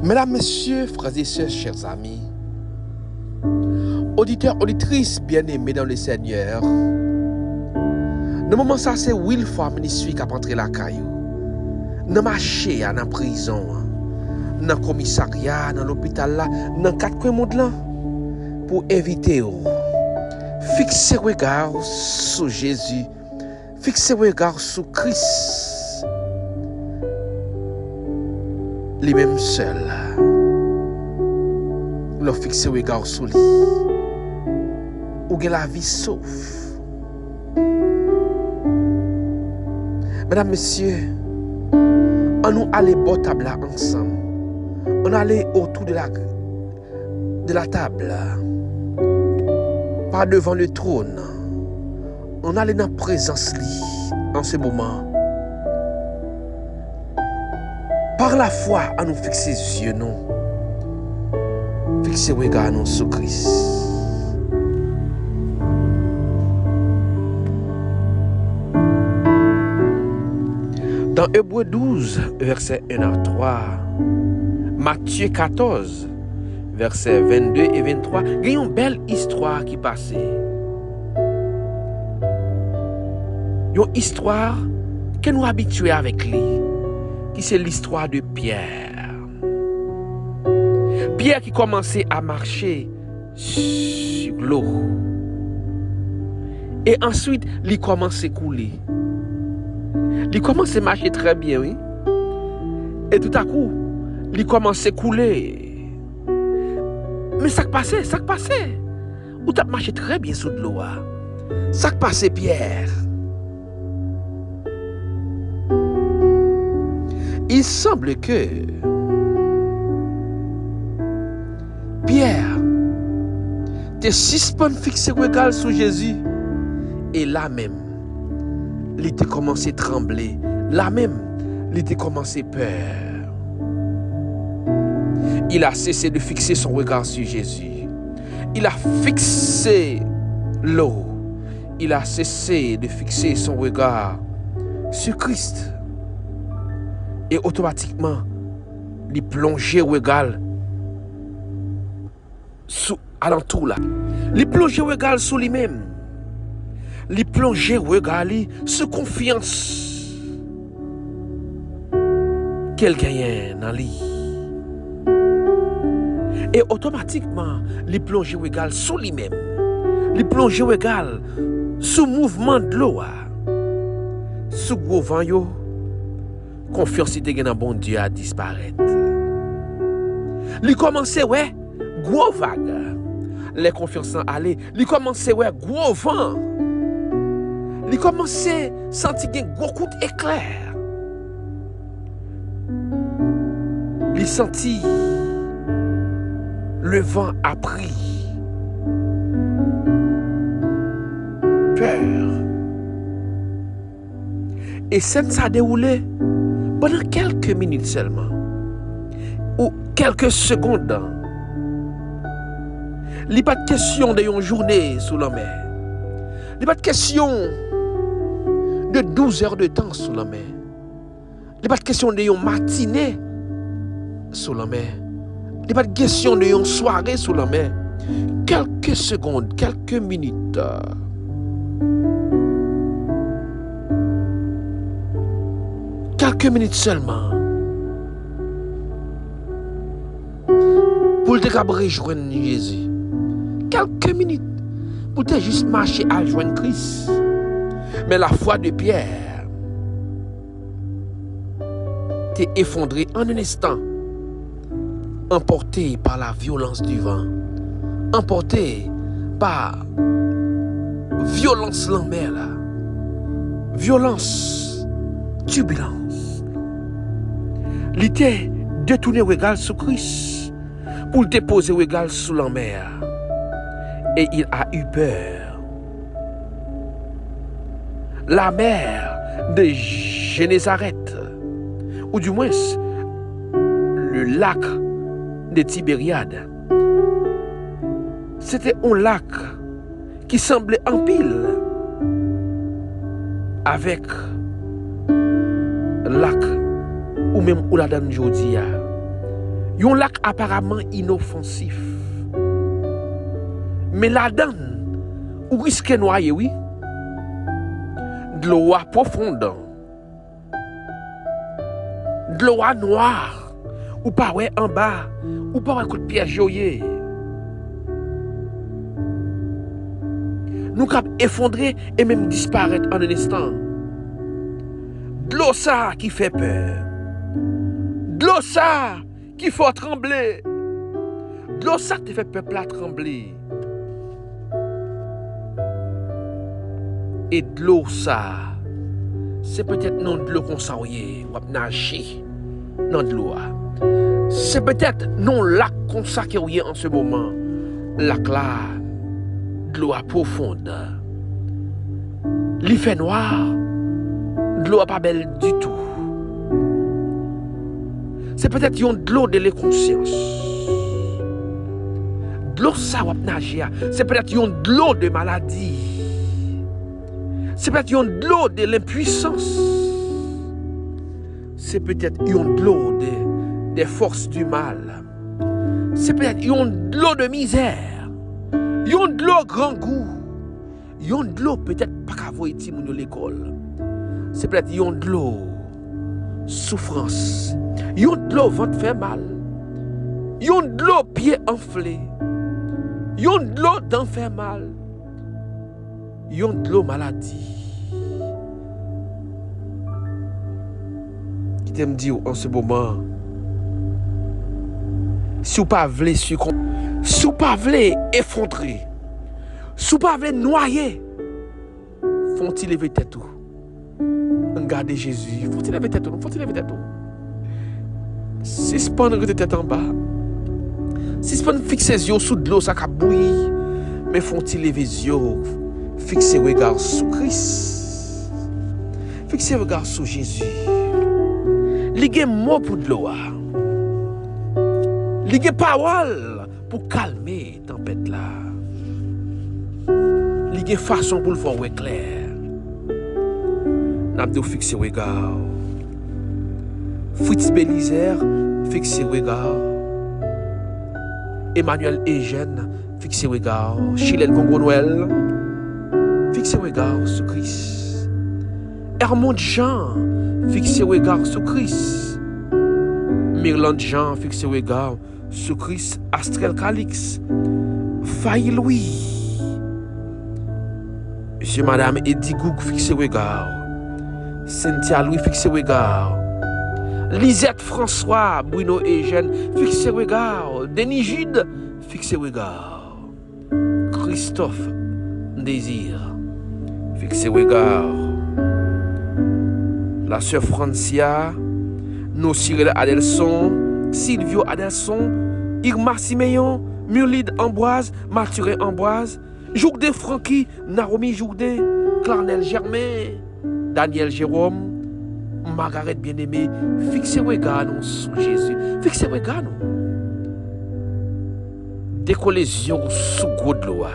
Mesdames, Messieurs, frères et sœurs, chers amis, auditeurs, auditrices bien-aimés dans le Seigneur, le moment ça c'est Will fois ministre qui a entré la caillou. Dans marché, dans la prison, dans le commissariat, dans l'hôpital là, dans quatre coins monde là, pour éviter fixer regard sur Jésus, fixer regard sur Christ, lui-même seul. Leur fixer regard sur lui, ou que la vie sauve. Mesdames, Messieurs, on nous allait boire table là ensemble. On allait autour de la table, pas devant le trône. On allait dans la présence lui en ce moment. Par la foi, on nous fixe les yeux, non. Fixer regard non sur Christ. Dans Hébreux 12, versets 1 à 3, Matthieu 14, versets 22 et 23, il y a une belle histoire qui passait. Une histoire que nous habituons avec lui, qui c'est l'histoire de Pierre. Pierre qui commençait à marcher sur l'eau. Et ensuite, il commençait à couler. Il commençait à marcher très bien, oui. Et tout à coup, il commençait à couler. Mais ça passait. Ou tu as marché très bien sous de l'eau. Ça passait, Pierre. Il semble que Pierre te suspend fixé regard sur Jésus. Et là même, il était commencé à trembler. Là même, il était commencé à peur. Il a cessé de fixer son regard sur Jésus. Il a fixé l'eau. Il a cessé de fixer son regard sur Christ. Et automatiquement, il plongeait le regard sous alentour là. Il plongeait le regard sur lui-même. Il plongeait le regard sous confiance qu'elle gagnait dans lui. Et automatiquement, il plongeait le regard sur lui-même. Il plongeait le regard sous le mouvement de l'eau. Sous le gros vent, confiance était dans bon Dieu à disparaître. Il commençait, gros vague. Les confiances allaient. Il commençait, gros vent. Il commençait à sentir un gros coup d'éclair. Il sentit le vent a pris peur. Et ça s'est déroulé pendant quelques minutes seulement. Ou quelques secondes. Il n'y a pas de question d'une journée sous la mer. Il n'y a pas de question de 12 heures de temps sous la mer. Il n'y a pas de question d'une matinée sous la mer. Il n'y a pas de question d'une soirée sous la mer. Quelques secondes, quelques minutes. Quelques minutes seulement. Pour te rejoindre Jésus. Quelques minutes. Pour te juste marcher à joindre Christ. Mais la foi de Pierre t'est effondrée en un instant. Emporté par la violence du vent. Emporté par violence l'envers là. Violence, turbulence. Il était détourné regard sur Christ pour le déposer regard sous la mer. Et il a eu peur. La mer de Génézareth, ou du moins le lac de Tibériade, c'était un lac qui semblait en pile avec lac ou même ou la dan jodi a Yon lac apparemment inoffensif. Mais là-dedans, ou risque noyer, oui. De l'eau profonde. De l'eau noire. Ou pas ouais en bas. Ou pas un coup de piège joyeux. Nous cap effondrer et même disparaître en un instant. De l'eau ça qui fait peur. De l'eau ça qui fait trembler. De l'eau ça qui fait peuple à trembler. Et de l'eau ça, c'est peut-être non de l'eau qu'on s'envoie, ou à nager dans de l'eau. C'est peut-être non lac qu'on s'accueille en ce moment. Lac là, de l'eau profonde. Il fait noir, de l'eau pas belle du tout. C'est peut-être yon de l'eau de l'inconscience. De l'eau ça ou à nager, c'est peut-être yon de l'eau de maladie. C'est peut-être yon de l'eau de l'impuissance. C'est peut-être yon de l'eau des forces du mal. C'est peut-être yon de l'eau de misère. Yon de l'eau grand goût. Yon de l'eau peut-être pas qu'à voir à l'école. C'est peut-être yon de l'eau souffrance. Yon de l'eau ventre fait mal. Yon de l'eau pied enflé. Yon de l'eau dent fait mal. Yon de l'eau maladie. Qui t'aime dire en ce moment, si vous pas voulez succomber, si vous pas voulez effondrer, si vous pas voulez noyer, font-ils lever tête tout. Regardez Jésus, font-ils lever tête tout, font-ils lever tête tout. Si ce pas de tête en bas, si ce pas fixer les yeux sous de l'eau, ça a bouilli, mais font-ils lever les yeux. Fixez regard sur Christ. Fixez regard sur Jésus. Ligue mot pour de l'eau. Ligue parole pour calmer la tempête là. Ligue façon pour le faire clair. N'abdou fixez regard. Fritz Bélizer, fixez regard. Emmanuel Eugène, fixez regard. Chilène Congo-Noël, fixez regard sur Christ. Hermond Jean, fixez regard sur Christ. Mirland Jean, fixez regard sur Christ. Astrel Calix, Faye Louis. Monsieur Madame Eddie Goug, fixez regard. Cynthia Louis, fixez regard. Lisette François, Bruno Eugène, fixez regard. Denis Jude, fixez regard. Christophe Désir, fixez regard. La sœur Francia, nos Cyril Adelson, Silvio Adelson, Irma Siméon, Murlide Ambroise, Mathurin Ambroise, Jourdain Francky, Naomi Jourdain, Clarnel Germain, Daniel Jérôme, Margaret Bien-Aimée, fixez regard nous sur Jésus, fixez regard nous. Décollez les yeux sous gros de l'eau.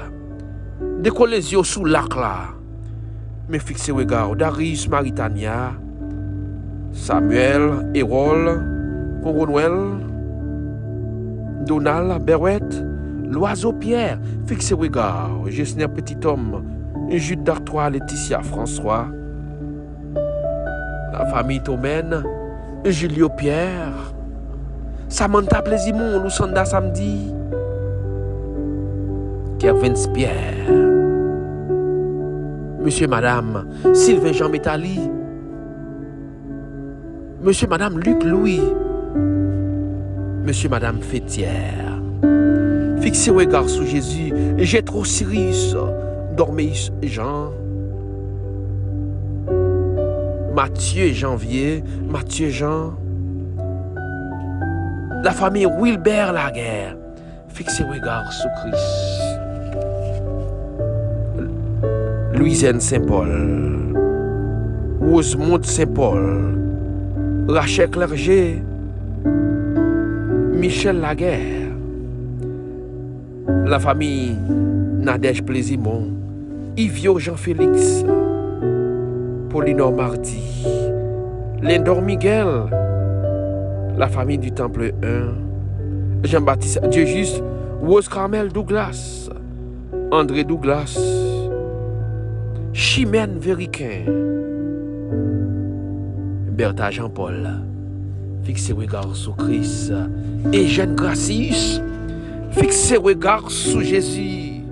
Décollez les yeux sous lac là. Mais fixez regard Darius Maritania, Samuel, Hérol, Congo-Noël, Donald, Berouette, l'oiseau Pierre, fixez regard Gesner Petit Homme, Jude d'Artois, Laetitia François, la famille Tomène, Julio Pierre, Samantha Plaisimont, Lusanda Samedi, Kervin Pierre, Monsieur Madame Sylvain Jean Métali, Monsieur Madame Luc Louis, Monsieur Madame Fétière. Fixez regard sur Jésus, Jétro Cyrus, Dorméis Jean, Mathieu Janvier, Mathieu Jean, la famille Wilbert Laguerre. Fixez regard sur Christ. Louisiane Saint-Paul, Rosemont Saint-Paul, Rachel Clerget, Michel Laguerre, la famille Nadège Plaisimont, Yvio Jean-Félix, Paulinor Marty, Lindor Miguel, la famille du Temple 1, Jean-Baptiste Dieu juste, Rose Carmel Douglas, André Douglas, Chimène Véricain, Bertha Jean-Paul, fixez regard sur Christ, Eugène Gracius, fixez regard sur Jésus,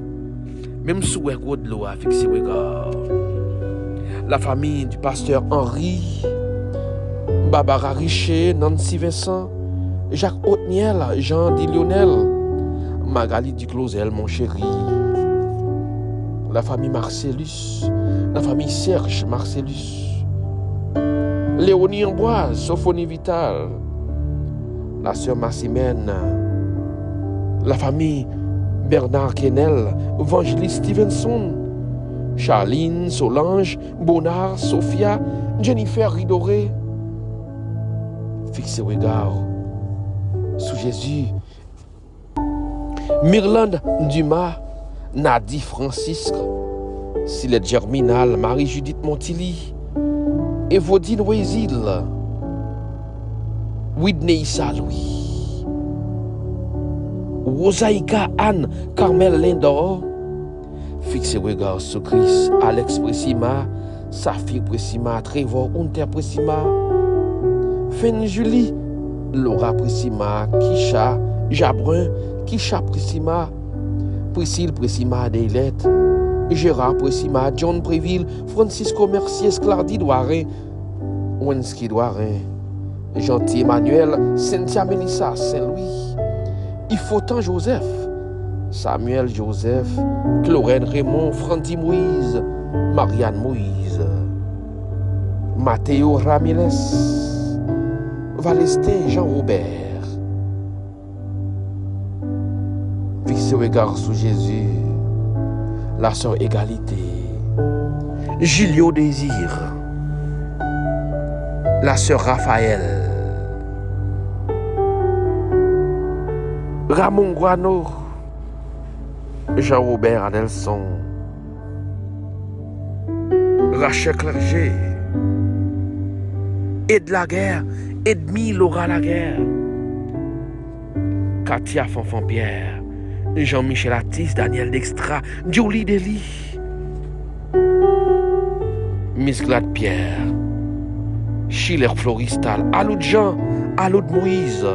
même sous le gros de l'eau, fixez regard. La famille du pasteur Henri, Barbara Richer, Nancy Vincent, Jacques Hauteniel, Jean-Di Lionel, Magali Duclosel, mon chéri. La famille Marcellus, la famille Serge Marcellus, Léonie Amboise, Sophonie Vital, la sœur Massimène, la famille Bernard Kennel, Evangeliste Stevenson, Charline, Solange, Bonnard, Sophia, Jennifer Ridoré. Fixez regard sous Jésus. Myrlande Dumas, Nadie Francisque, Silette Germinal, Marie-Judith Montilly, Evodine Wézil, Whitney Issa Louis, Rosaïka Anne Carmel Lindor. Fixez regard sur Christ, Alex Pressima, Saphir Pressima, Trevor Hunter Pressima, Fen Julie, Laura Pressima, Kisha, Jabrun, Kisha Pressima, Priscille Pressima, Deilette, Gérard Pressima, John Préville, Francisco Mercier, Sclardy Douarin, Wensky Douarin, Gentil Emmanuel, Cynthia Melissa, Saint-Louis, Ifotan Joseph, Samuel Joseph, Clorène Raymond, Frandy Moïse, Marianne Moïse, Matteo Ramirez, Valestin Jean-Robert. Fixez regard sur Jésus, la sœur Égalité, Julio Désir, la sœur Raphaël, Ramon Guano, Jean-Robert Adelson, Rachel Clerget, Ed Laguerre, Edmi Laura Laguerre, Katia Fanfan-Pierre, Jean-Michel Attis, Daniel Dextra, Jolie Deli, Miss Glad Pierre, Schiller Floristal, Aloud Jean, Aloud Moïse,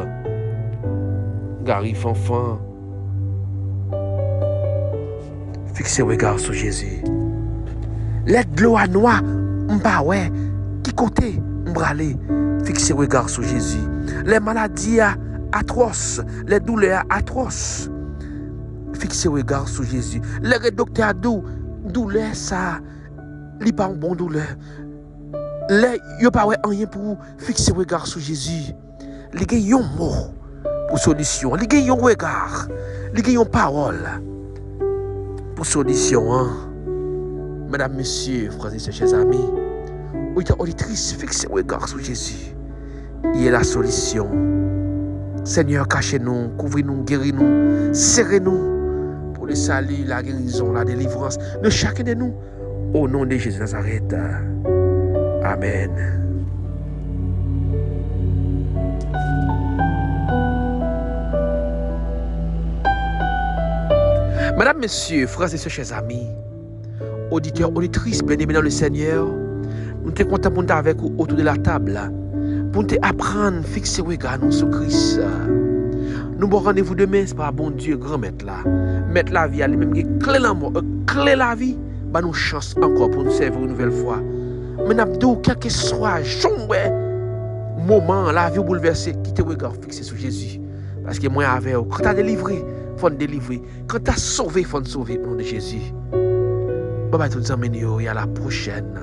Gary Fanfan. Fixez regard sur Jésus. L'aide de l'eau à noix, m'pa ouais, qui côté m'bralé. Fixez regard sur Jésus. Les maladies atroces, les douleurs atroces. Fixez regard sur Jésus. Les docteurs douleur ça, li pas un bon douleur. Les yo pas ouais rien pour vous. Fixez regard sur Jésus. Les gars yon mot pour solution. Les gars yon regard. Les gars yon parole pour solution. Hein? Mesdames, messieurs, frères et sœurs, chers amis, auditrices, fixez regard sur Jésus. Il est la solution. Seigneur, cachez-nous, couvrez-nous, guéris-nous, serrez-nous pour le salut, la guérison, la délivrance de chacun de nous. Au nom de Jésus de Nazareth. Amen. Mesdames, messieurs, frères et sœurs, chers amis, auditeurs, auditrices, bien-aimés dans le Seigneur, nous sommes contents pour nous avec vous autour de la table, pour nous apprendre, fixer regard sur Christ. Nous avons rendez-vous demain, c'est pas bon Dieu, grand maître là. Mettre la vie à lui-même, clé la mort, clé la vie, bah nous chance encore pour nous servir une nouvelle fois. Mais nous quel que soit, moment, la vie bouleversée, qui te regarde fixé sur Jésus. Parce que moi, avec vous, quand tu as délivré, il faut te délivrer. Quand tu as sauvé, il faut te sauver au nom de Jésus. Bye bye, tous les amis, et à la prochaine.